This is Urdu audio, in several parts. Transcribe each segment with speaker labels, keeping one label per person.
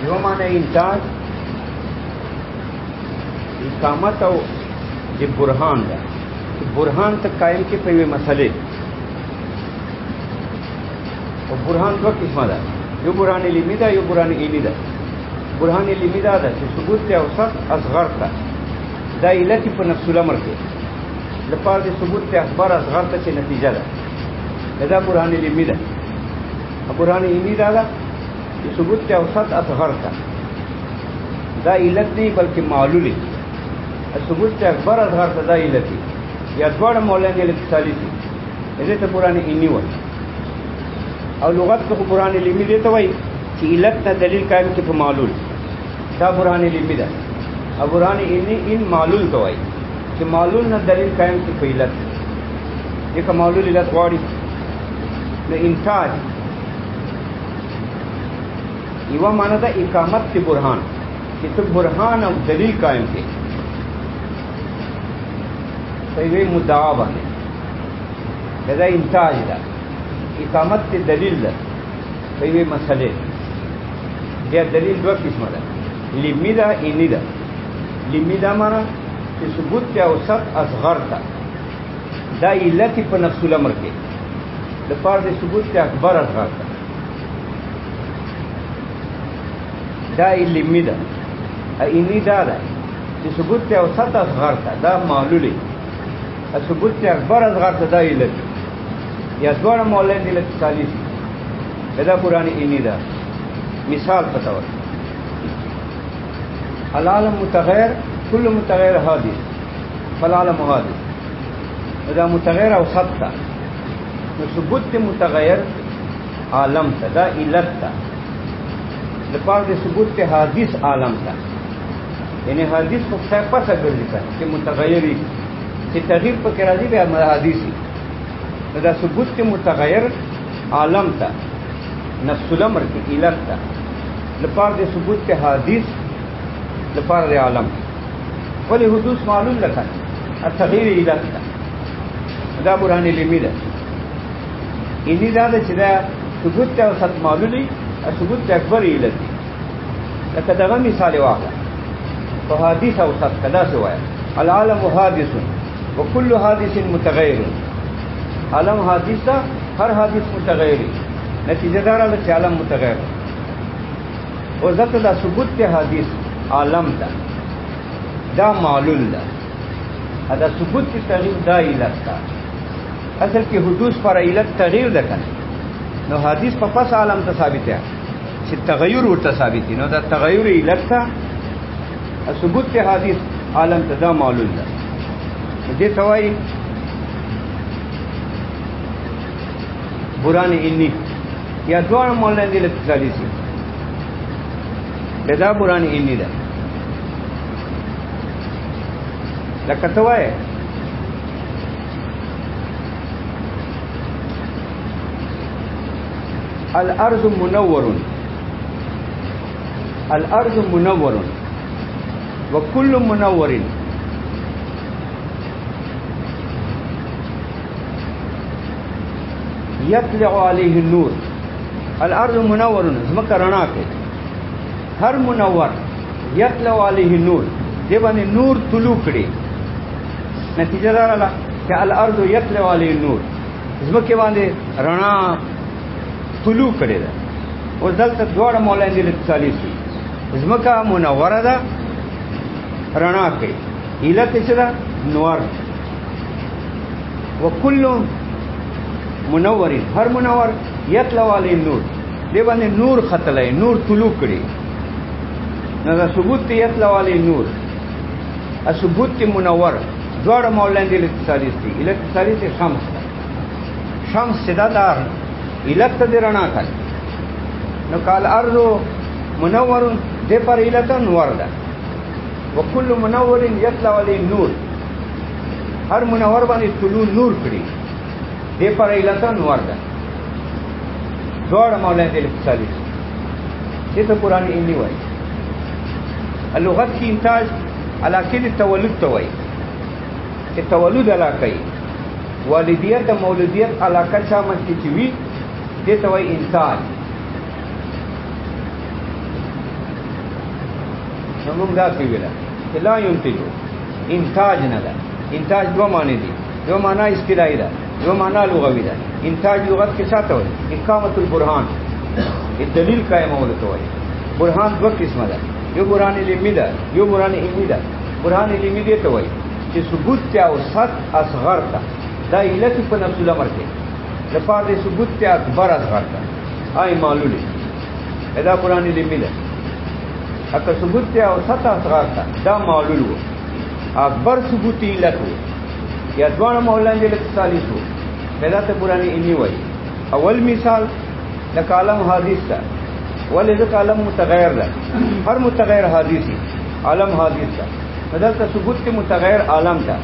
Speaker 1: یو معنی انتاج اقامت او د برهان ده برهان ته قائم کې په یوه مسئله او برهان دوه قسمه ده یو برهان علمي ده یو برهان عیني ده برهان علمي ده چې ثبوت ته اوسط اصغر ته دا علت په نفس الامر کې لپاره د ثبوت ته اخبار اصغر ته چې نتیجه ده دا برهان علمي ده برهان عیني ده چې ثبوت ته اوسط اصغر ته دا علت نه بلکې معلول دی ثبوت ته اکبر اظهار ته دا علت دی یا دواړه مولانا الاتصالي دي دې ته برهان عیني وایي او لغت کې برهان علمي دی ته وایي چې علت ته دلیل قائم کې په معلول دا برهان علمي ده او برهان عیني ان معلول ته وایي چې معلول نه دلیل قائم کې په علت دې معلول علت واړي نو انتاج یو معنی ده اقامت کی برهان چې ته برهان او دلیل قائم کې په مدعا باندې دا انتاج ده اقامت کی دلیل ده په یوه مسئله دا دلیل دوه قسمه ده لمی ده عیني ده لمی ده معنی چې ثبوت ته اوسط اصغر ته دا علت په نفس الامر کې لپاره د ثبوت ته اکبر اصغر ته دا علمي ده عیني دا ده چې ثبوت ته اوسط اصغر ته دا معلول دی ثبوت ته اکبر اصغر ته دا علت یا دواړه مولانا الاتصالي دا قرآن عیني ده مثال په تور العالم متغیر كل متغیر حادث فالعالم حادث دا متغیر اوسط ته نو ثبوت متغیر عالم ته دا علت ته لپاره د ثبوت ته حادث عالم ته یعنی حادث په څه پسه ګرځي چې متغیري چې تغییر په کې راځي به حادثي دا ثبوت ته متغیر عالم ته نفس الامر کې علت ته لپاره د ثبوت ته حادث لپاره د عالم ولی حدوث معلوم لکه التغییر علت ته دا برهان علمي ده اني دا چې دا ثبوت ته اوسط معلولي ثبوت ته اکبر علت دی لکه دغه مثال واخله په حادث اوسط کدا څه وایي العالم حادث وكل حادث متغیر عالم حادث ده هر حادث متغیر نتیجه دار ده چې عالم متغیر او ذات دا ثبوت ته حادث عالم ده دا معلول ده دا ثبوت ته تغییر دا علت ده اصل کې حدوث پر علت تغییر ده کنه نو حدیث په پس عالم ته ثابت ہے چې تغیر ورته ثابت نو دا تغیر علت ته ثبوت ته حدیث عالم ته دا معلول ده دې توای برهان عیني یا دوه مولانا دې الاتصالي سي دا برهان عیني ده لکه توای الارض منور الارض منور وكل منور يطلع عليه النور الارض منور زمکه رڼا کوي هر منور يطلع عليه النور دی باندې نور طلوع کړي نتیجه دا راغله چې الارض يطلع عليه النور زمکه باندې رڼا طلوع کړي ده او دلته دواړه مولانا الاتصالي سي زمکه منوره ده رڼا کوي علت څه ده نور وكل منور هر منور يطلع عليه النور دی باندې نور خطلای نور طلوع کړي نو دا ثبوت يطلع عليه النور ثبوت منور دواړه مولانا الاتصالي سي الاتصالي سي شمس صدا دار علت ته رڼا کوي نو قال ارض منور دې پر علت نور ده وكل منور يطلع عليه النور هر منور باندې طلوع نور کړي دې پر علت نور ده دواړه مولانا الاتصالي دې ته قرآن عیني وایي اللغت کی انتاج علاقه د تولد ته وایي چې تولد علاقه والدیت د مولودیت علاقه شامل کی وي دې ته وایي انتاج موږ دا څه ویل چې لا ينتجو انتاج نه ده. انتاج دوه معنی دي، یو معنا اصطلاحي ده، یو معنا لغوي ده. انتاج لغت کې څه ته وایي؟ اقامت البرهان، دلیل قائمول ته وایي. برهان دوه قسمه ده، یو برهان علمي ده، یو برهان علمي ده. برهان علمي دې ته وایي چې ثبوت ته اوسط اصغر ته دا علت په نفس الامر کې لپاره د ثبوت ته اکبر اصغر ته آی معلومه دا قرآن علمي ده. اکه ثبوت ته اوسط اصغر ته دا معلوم وو، اکبر ثبوت علت وو یا دوه مولانا دې ثالث وو پیدا ته قرآن علمي وایي. اول مثال د کلام حدیث ده، ولې د کلام متغیر ده، هر متغیر حدیثي عالم حدیث ده. بدلته ثبوت کې متغیر عالم ده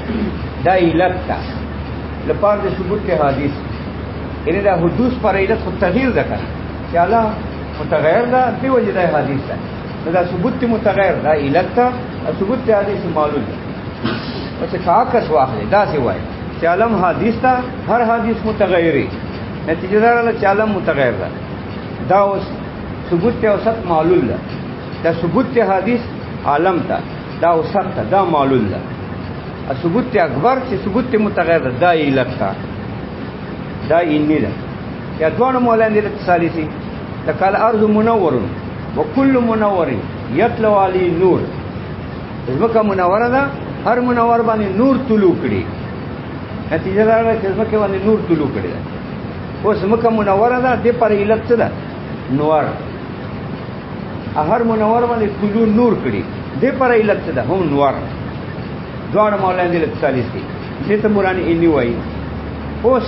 Speaker 1: دا علت ده لپاره د ثبوت کې حدیث یعنی دا حدوث پر علت خو تغییر ده کنه چې الله متغیر ده په وجه د حدیث ده. دا ثبوت کې متغیر دا علت ده، ثبوت کې حدیث معلوم ده. او چې کاکس واخلې دا څه وایي چې عالم حدیث ده، هر حدیث متغیري نتیجه دار چې عالم متغیر ده. دا اوس ثبوت ته اوسط معلوم ده. دا ثبوت ته حدیث عالم ته دا اوسط ته دا معلوم ده. ثبوت ته اکبر چې ثبوت ته متغیر ده دا علت ته دا علمي ده. یا دوه مولانا دې ثالثي لکال ارض منور وكل منور يطلع عليه نور. زمکه منوره ده، هر منور باندې نور طلوع کړي. نتیجه دا ده چې زمکه باندې نور طلوع کړي. اوس زمکه منوره ده د پر علت څه ده؟ نور. هر منور باندې طلوع نور کړي د پر علت څه ده؟ هم نور. دوه مولانا دې ثالثي دې ته مرانی اني وایي. اوس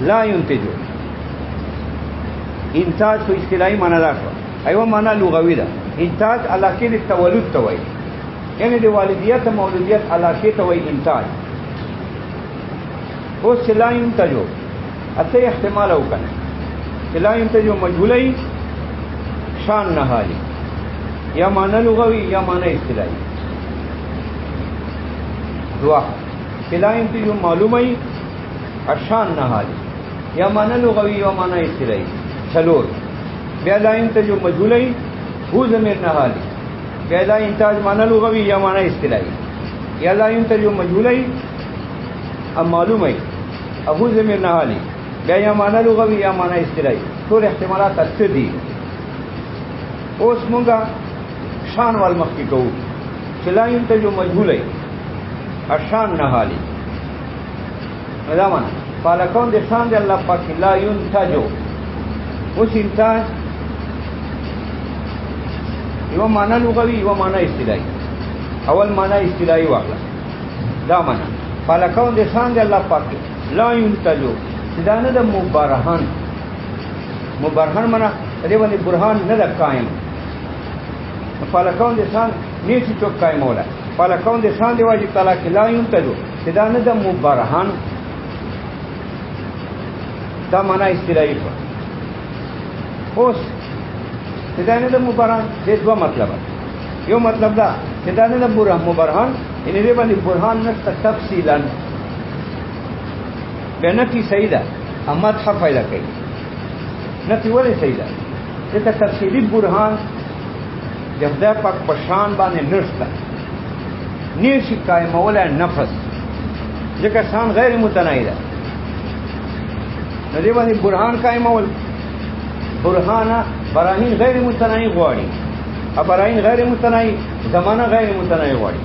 Speaker 1: لا ينتجو انتاج په اصطلاحي معنا ده، ایوه معنا لغوي ده. انتاج علاقه د تولد ته وایي، یعنی د والدیت او مولودیت علاقه ته وایي انتاج. اوس لا ينتجو اته احتمال وکنه چې لا ينتجو مجهولي شان نه حالي یا معنا لغوي یا معنا اصطلاحي. دوا چې لا ينتجو معلومي شان نه حالي یا معنا لغوي یا معنا اصطلاحي. څلور بیا لا ينتجو مجهولي هو ضمیر نه حالي، بیا لا انتاج معنا لغوي یا معنا اصطلاحي، یا لا ينتجو مجهولي ام معلومي ابو ضمیر نه حالي، بیا یا معنا لغوي یا معنا اصطلاحي. ټول احتمالات اته دي. اوس مونږه شان وال مخکې کوو چې لا ينتجو مجهولي اشان نه حالي. دا معنا فالکون د شان د الله پاک لا ينتجو. اوس انتاج یو معنا لغوي یو معنا اصطلاحي. اول معنا اصطلاحي واخله دا معنا فالکون د شان د الله پاک لا ينتجو دا نه د مبرهان. مبرهان معنا دې باندې برهان نه ده قائم. فالکون د شان نیچ تو قائم ولا فالکون د شان دی واجب تعالی کې لا ينتجو دا نه د مبرهان. دا معنا اصطلاحي ده. اوس دا نه د مبرهان د دوه مطلب. یو مطلب دا چې دا نه د مبرهان ان دې باندې برهان نه تفصیلا بنه کی صحیح ده اما حفایله کوي نه تی ولې صحیح ده چې تفصیلی برهان د خدای پاک په شان باندې نشته نشي قائمول نفس ځکه شان غیر متناهي ده. نو دې باندې برهان قائمول برهان براهین غیر متناهي غواړي. براهین غیر متناهي زمانہ غیر متناهي غواړي.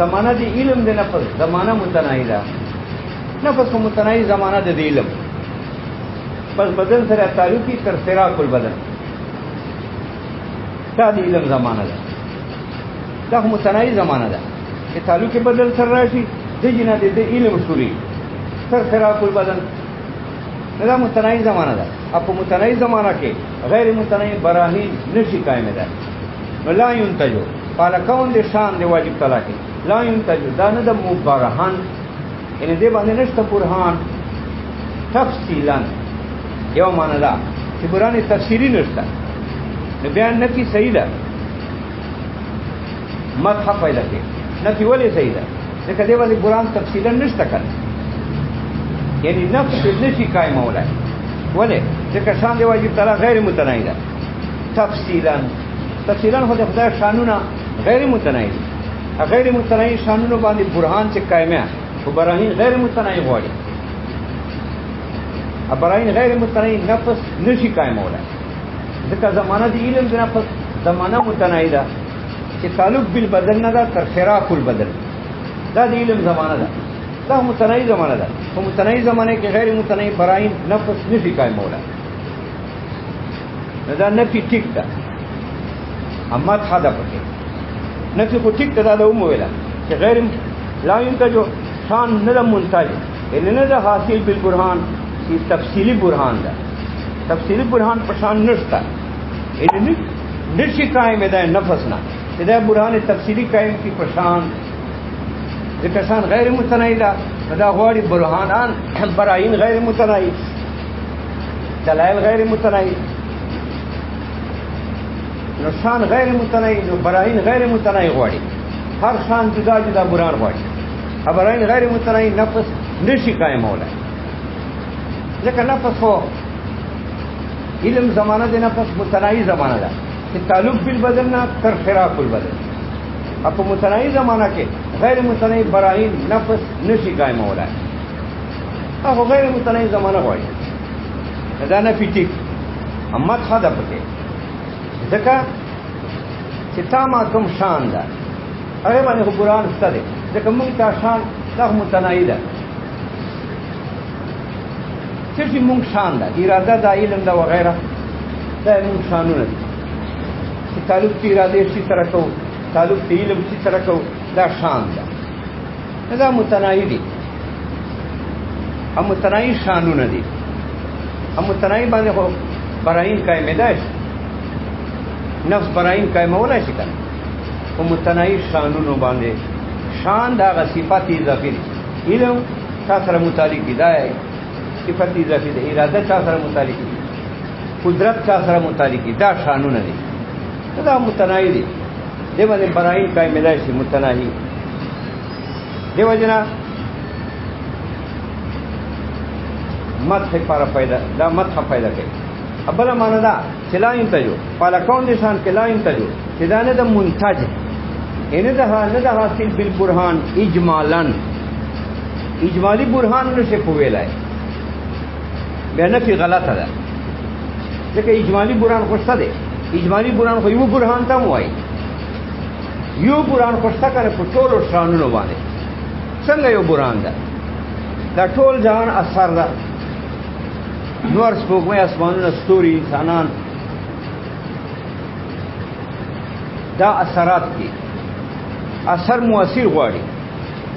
Speaker 1: زمانہ دی علم د نفس زمانہ متناهي ده. نفس کو متناهي زمانہ د علم پس بدن سره تعلقی تر سراق البدن دا د علم زمانہ ده. دا متناهي زمانہ ده چې تعلق بدل سره راشي د جنا د علم شوري تر سراق البدن. دا متناهي زمانہ ده. په متناهي زمانہ کې غیر متناهي براهین نشي قائم ده. لا ينتجو فالکون د شان دی واجب تعالی کې لا ينتجو دا نه د مبرهان ان دې باندې نشته برهان تفصیلا. یو معنا ده چې برهان تفسیری نشته نو بیان نه کی صحیح ده مدح پیدا کې نه کی ولې صحیح ده ځکه دې باندې برهان تفصیلا نشته کړه یعنی نفس نشي قائم ولای ولې ځکه شان دی واجب تعالی غیر متناهي ده تفصیلا تفصیلا خو د خدای شانونه غیر متناهي دي. غیر متناهي شانونه باندې برهان چې قائمه او براهین غیر متناهي غواړي. براهین غیر متناهي نفس نشي قائمولای ځکه زمانہ د علم د نفس زمانہ متناهي ده چې تعلق بالبدن نه ده تر فراق البدن. دا د علم زمانہ ده، دا متناهي زمانہ ده. په متناهي زمانه کې غیر متناهي براهین نفس نشي قائمولای. دا نفي ټیک ده، اما حدا پکې نفي خو ټیک ده. دا ومو ویلا چې غیر لا ينتج شان نه منتج ان نه ده حاصل بالبرهان چې تفصیلی برهان ده. تفصیلی برهان په شان نشته ان نشي قائم ده نفس نه دا برهان تفصیلی قائم کی په شان ځکه شان غیر متناهي ده. دا غواړي برهانان براهین غیر متناهي، دلائل غیر متناهي. نو شان غیر متناهي نو براهین غیر متناهي غواړي. هر شان جدا جدا برهان غواړي. براهین غیر متناهي نفس نشي قائمولای ځکه نفس خو علم زمانہ د نفس متناهي زمانہ ده چې تعلق بالبدن نه تر فراق البدن. په متناهي زمانہ کې غیر متناهي براهین نفس نشي قائمولای. هغه غیر متناهي زمانہ غواړي. دا نه پیټیک اما خدا پکې ځکه چې تا ما کوم شان ده هغه باندې خو قرآن ستده ځکه موږ تا شان دا متناهي ده چې موږ شان ده اراده د علم ده وغیرہ دا موږ شانونه دي چې تعلق د اراده شي سره کو تعلق د علم شي سره کو دا شان ده. دا متناهي دي، هم متناهي شانونه دي. هم متناهي باندې خو براهین قائم ده نفس براهین قائمولای شي کنه. او متناهي شانونو باندې شان دا صفات اضافي دي. علم تا سره متعلق دي، دا صفات اضافي دي. اراده تا سره متعلق دي، قدرت تا سره متعلق دي. دا شانونه دي، دا متناهي دي. دی باندې براهین قائمولای شي متناهي. دیو جنا مدح پر پیدا دا مدح پیدا کوي. ابله معنا دا چې لا انتجو پالا کون دي شان کې لا انتجو چې دا نه د منتج ان ده نه ده حاصل بالبرهان اجمالا اجمالی برهان نشي کویلای بیان فی غلطه ده ځکه اجمالی برهان خوشته ده. اجمالی برهان خو یو برهان ته وایي یو برهان خوشته کنه په ټولو شانونو باندې څنګه یو برهان ده. دا ټول ځان اثر ده. نور سپوږمۍ اسمانونه ستوري انسانان دا اثرات کی اثر مؤثر غواړي.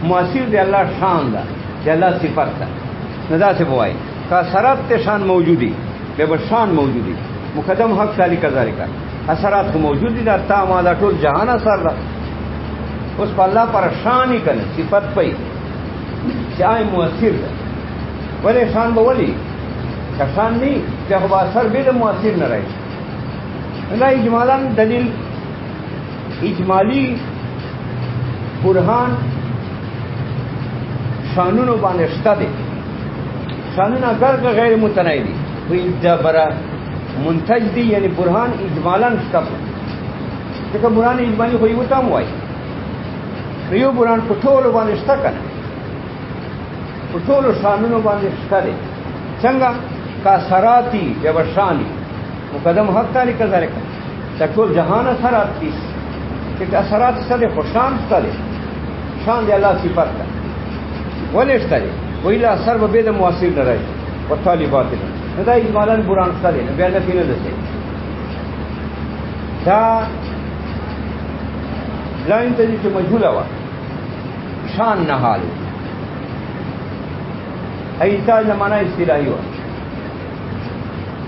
Speaker 1: مؤثر دی الله شان ده دی الله صفات ده. نه دا څه وایي که اثرات ته شان موجودي به شان موجودي مقدم حق تعالی کذالک اثرات کو موجود دي. دا تا ما دا ټول جهان اثر ده. اوس په الله پر شان کنه صفات پي چې آی مؤثر ده. ولې شان به ولي کسان نی چې هغه اثر به مؤثر نه راځي. دا اجمالاً دلیل اجمالی برهان شانونو باندې شته دي. شانونه اگر غیر متناهي دي وي دا برا منتج دي یعنی برهان اجمالاً شته. ځکه برهان اجمالی خو یو تام وایي یو برهان په ټولو باندې شته کنه په ټولو شانونو باندې شته دي. څنګه کاثراتی یا بشانی مقدم حق تعالی کذالک دا ټول جهان اثرات دي چې اثرات سره خوشان ستاره شان دی الله صفات ده. ولې ستاره ویلا اثر به د مؤثر نه راځي او طالبات نه دا اجمالاً برهان ستاره نه بیا نه پیله ده. دا لاین ته چې مجهوله وا شان نه حال ایتا نه معنا اصطلاحي و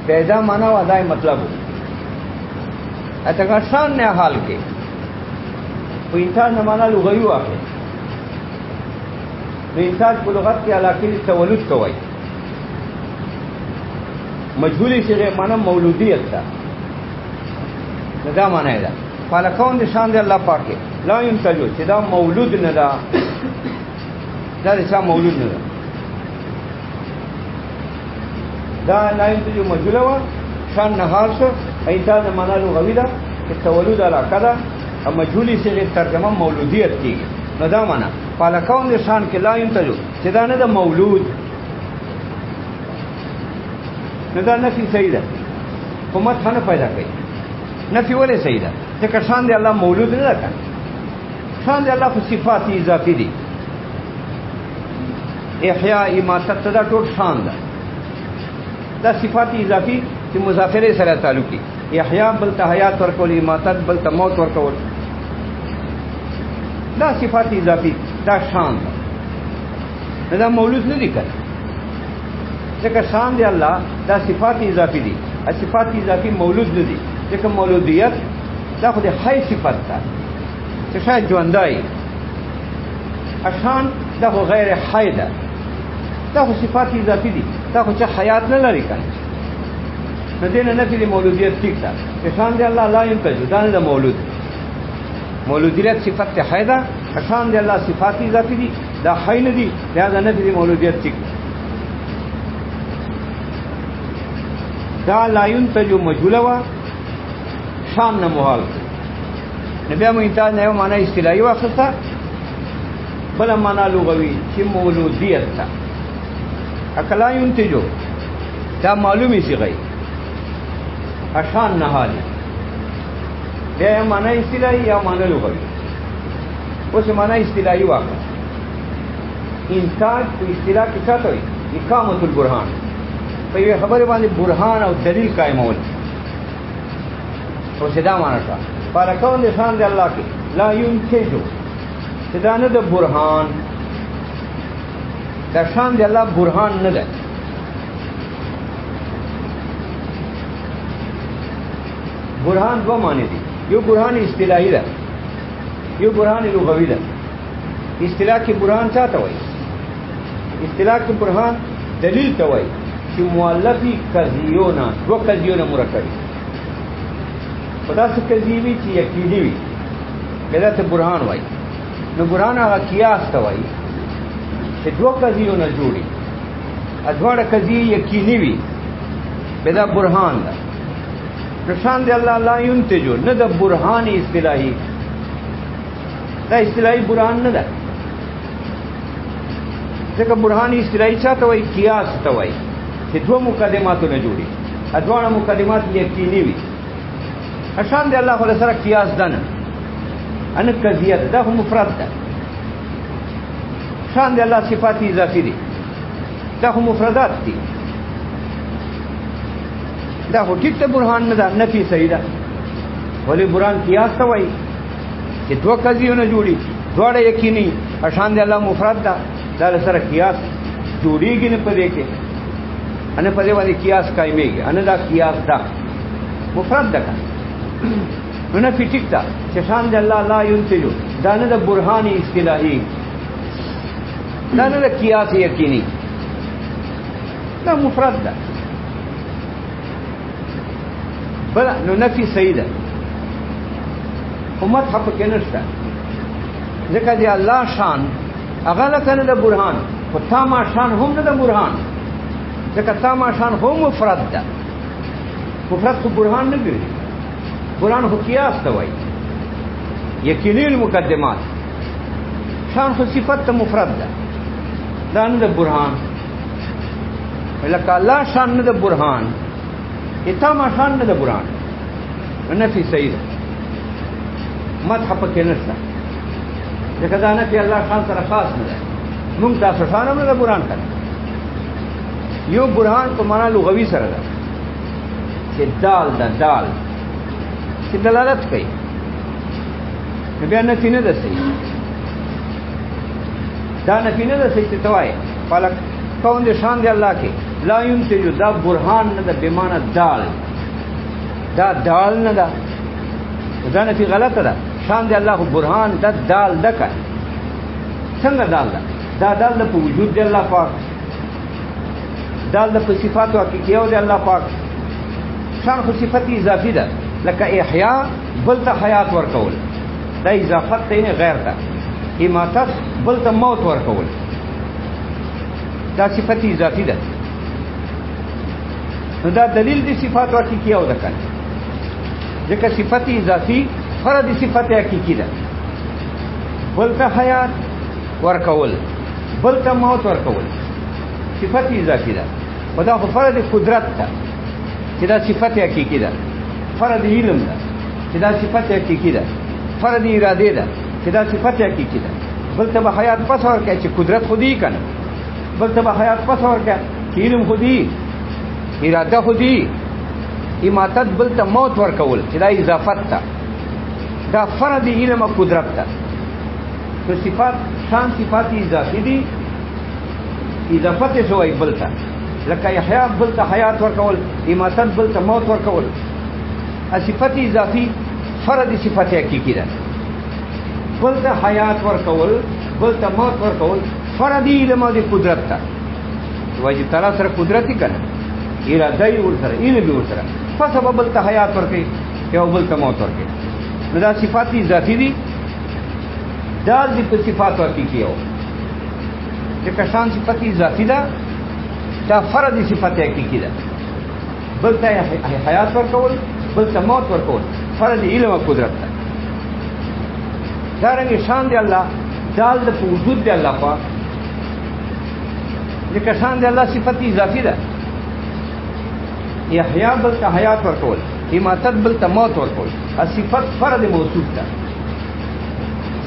Speaker 1: پیدا معنا ودای مطلب اته شان نه حال کې په انسان نه معنا لغوي واخلي. د انسان په لغت کې علاقه تولد کوي. مجهولي شی معنا مولودیت ده. دا معنا ده فالکون دي شان دي الله پاکه لا ينتجو چې دا مولود نه ده. دا څه مولود نه ده. دا لا ينتجو مجهوله وا شان نه حال شو ایتا نه معنا لغوي ده کہ تولد علاقہ دا اور مجهولی سے ترجمہ مولودیت کی نو دا معنا پالکون د شان کې لا ينتجو چې دا نه د مولود نو دا نفي صحیح ده حکومت نه پیدا کوي نفي ولې صحیح ده ځکه شان دی الله مولود نه ده شان دی الله په صفات اضافي دي احیاء اماتت دا ټول شان ده دا صفات اضافي چې مضافره سره تعلق دي احیاء بل ته حیات ورکول اماتت بل ته موت ورکول دا صفات اضافي دا شان ده دا مولود نه دي کړ ځکه شان دی الله دا صفات اضافي دي صفات اضافي مولود نه دي ځکه مولودیت دا خو د حی صفت ده چې شاید ژوندای اشان دا خو غیر حی ده دا خو صفات اضافي دي دا خو چې حیات نه لري کنه نو دې نه نفي د مولودیت ټیک ده چې شان دی الله لا ينتج دا نه د مولود مولودیت صفت ته حی ده اشان دی الله صفات اضافي دي دا حی نه دي دا نفي د مولودیت ټیک دا لا ينتج مجهوله وا شان نه محال نبي امتاز نه معنی اصطلاحي واخصه بل معنی لغوي چې مولودیت تا اکلا ينتجو دا معلومي صيغه اشان نه حالي دا معنی اصطلاحي یا معنی لغوي اوس معنی اصطلاحي واخصه انتاج په اصطلاح کې څه کوي اقامت البرهان په یوه خبره باندې برهان او دلیل قائمول او صدا معنا کا فارکون د شان دی الله کې لا ينتجو صدا نه د برهان د شان دی الله برهان نه ده برهان دو معنی دي یو برهان اصطلاحي ده یو برهان لغوي ده اصطلاح کې برهان څه ته وایي اصطلاح کې برهان دلیل ته وایي چې مؤلفي قضیونا دو قضیونا مرکبي خدا سے قضیوی چې یقیني وي کله ته برهان وایي نو برهان هغه قیاس ته وایي چې دو قضیونا جوړي اځوړه قضیه یقیني وي بدا برهان ده نشان دی الله لا ينتجو نه د برهان اصطلاحي دا اصطلاحي برهان نه ده ځکه برهان اصطلاحي څه ته وایي قیاس ته وایي چې دوه مقدماتو نه جوړي اځوړه مقدمات یقیني وي اشان دی الله خو سره قیاس دنه ان قضیه ده خو مفرد ده شان دی الله صفات اضافي دي دا خو مفردات دي دا خو ټیک ته برهان نه ده نفي صحیح ده ولی برهان قیاس ته وایي چې دوه قضیونه جوړي دواړه یقیني اشان دی الله مفرد ده دا سره قیاس جوړیږي نه پدې کې ان پدې باندې قیاس قائميږي ان دا قیاس ده مفرد ده نو نه فټیک ده چې شان دی الله لا ينتجو دا نه د برهان اصطلاحي دا نه د قیاس یقیني دا مفرد ده بل نو نفي صحیح ده امت حق کې نشته ځکه دی الله شان هغه لکه نه د برهان خو تاما شان هم نه د برهان ځکه تاما شان هم مفرد ده مفرد خو برهان نه ګرځي برهان خو قیاس ته وایي یقیني المقدمات شان خو صفت ته مفرد ده دا نه د برهان لکه الله شان نه د برهان تاما شان نه د برهان نفي صحیح ده مدح پکې نشته ځکه دا نه چې الله شان سره خاص نه ده موږ تاسو شان هم نه د برهان کړو یو برهان په معنا لغوي سره ده چې دال ده دال چې دلالت کوي بیا نفي نه ده صحیح دا نفي نه ده صحیح چې توای فلک کون دې شان دی الله کې لا ينتج دا برهان نه ده بمعنى دال دا دال نه ده دا نفي غلطه ده شان دی الله برهان دا دال ده کوي څنګه دال ده دا دال ده په وجود دی الله پاک دال ده په صفات او حقیقت دی الله پاک شان خو صفت اضافي ده لکه احیاء بل ته حیات ورکول دا اضافت ته نه غیر ده اماتت بل ته موت ورکول دا صفت اضافي ده نو دا دلیل دی صفات او حقیقت ده کنه ځکه صفت اضافي فرد صفت حقیقي ده. بل ته حیات ورکول، بل ته موت ورکول صفت اضافي ده. خو دا خو فرد قدرت ده چې دا صفت حقیقي ده. فرد علم ده چې دا صفت حقیقي ده. فرد اراده ده چې دا صفت حقیقي ده. بل ته به حیات پس ورکړي چې قدرت خودي کنه، بل ته به حیات پس ورکړي چې علم خودي، اراده خودي. اماتت بل ته موت ورکول چې دا اضافت ده، دا فرد علم او قدرت ده. تو صفات شان صفات اضافي دي، اضافت شوی بل ته، لکه احیا بل ته حیات ورکول، اماتت بل ته موت ورکول. صفت اضافي فرد صفت حقیقي ده. بل ته حیات ورکول، بل ته موت ورکول فرد علم او قدرت ده. واجب تعالی سره قدرت کنه، اراده یې ورسره، علم یې ورسره، پس به بل ته حیات ورکړي یا بل ته موت ورکړي. نو دا صفات اضافي دي، دال دي په صفات حقیقي او ځکه شان صفت اضافي ده، دا فرد صفت حقیقي ده. بل ته حیات ورکول، بل ته موت ورکول فرد علم او قدرت ده. دارنګه شان دی الله دال د وجود دی الله پاک، ځکه شان دی الله صفت اضافي ده. احیا بل ته حیات ورکول، اماتت بل ته موت ورکول. صفت فرد موصوف ده.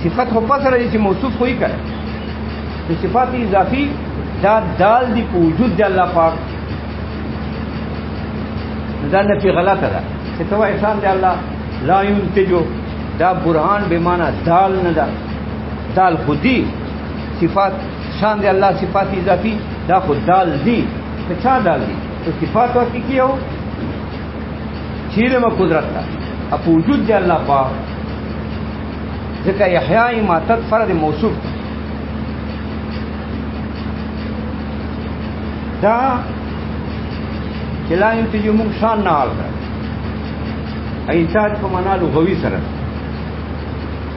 Speaker 1: صفت خو پس راځي چې موصوف خو یې کړي. د صفات اضافي دا دال دی په وجود دی الله پاک. دا نفي غلطه ده چې ته وایې شان دی الله لا ينتجو، دا برهان به معنا دال نه ده. دال خودي صفات شان دی الله صفات اضافي دا خود دال دي. ته چا دال دي؟ تو صفات حقیقي او چیرې ما قدرت ده په وجود دی الله پاک. ځکه احیا اماتت فرد موصوف دا چې لا ينتجو موږ شان نه حال کړ. انتاج په معنا لغوي سره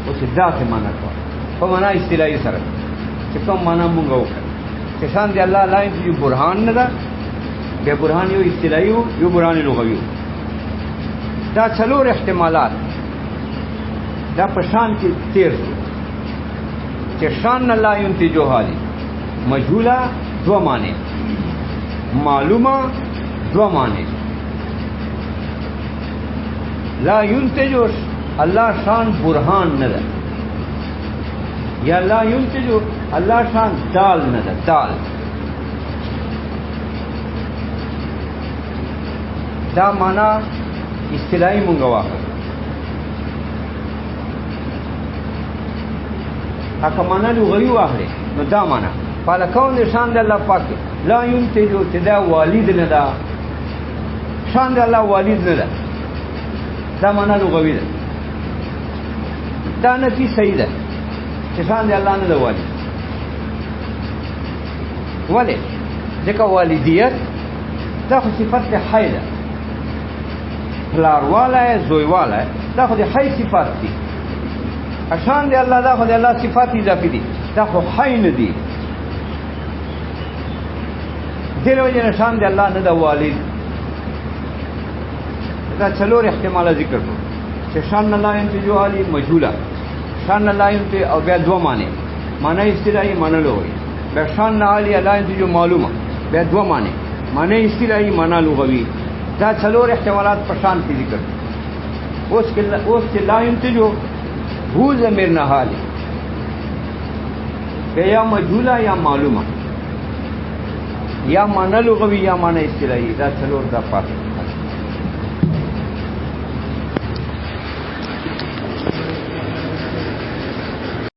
Speaker 1: او چې دا څه معنا کوي په معنا اصطلاحي سره چې کوم معنا موږ وکړو چې شان دی الله لا ينتجو برهان نه ده. به برهان یو اصطلاحي یو برهان لغوي. دا څلور احتمالات دا په شان کې تیر چې شان لا ينتجو حالي مجهوله دو معنی، معلومه دو معنی. لا ينتجو الله شان برهان نه ده، یا لا ينتجو الله شان دال نه ده. دال دا معنا اصطلاحي مونږ واخلو. اکه معنا لغوي واخلې نو دا معنا قال کون شان د الله پاک لا ينتجو چې دا والد نه ده. شان د الله والد نه ده، دا معنا لغوي ده. دا نفي صحیح ده چې شان د الله نه ده والد. ولې؟ ځکه والدیت دا خو صفت د حی ده، پلارواله زویواله دا خو د حی صفات دي. شان دی الله دا خو د الله صفات اضافي دي، دا خو حی نه دي. دغه وجه نه شان دی الله نه د والد. دا څلور احتمال ذکر کړو چې شان الله ينتجو حالي مجهوله، شان الله ينتجو او بیا دوه معنی، معنی اصطلاحي معنی لغوي. بیا شان حالي الله ينتجو معلومه، بیا دوه معنی، معنی اصطلاحي معنی لغوي. دا څلور احتمالات په شان کې ذکر. اوس چې لا ينتجو هو ضمیر نه حالي یا مجهوله یا معلومه یا معنی لغوي یا معنی اصطلاحي. دا څلور دا پاتې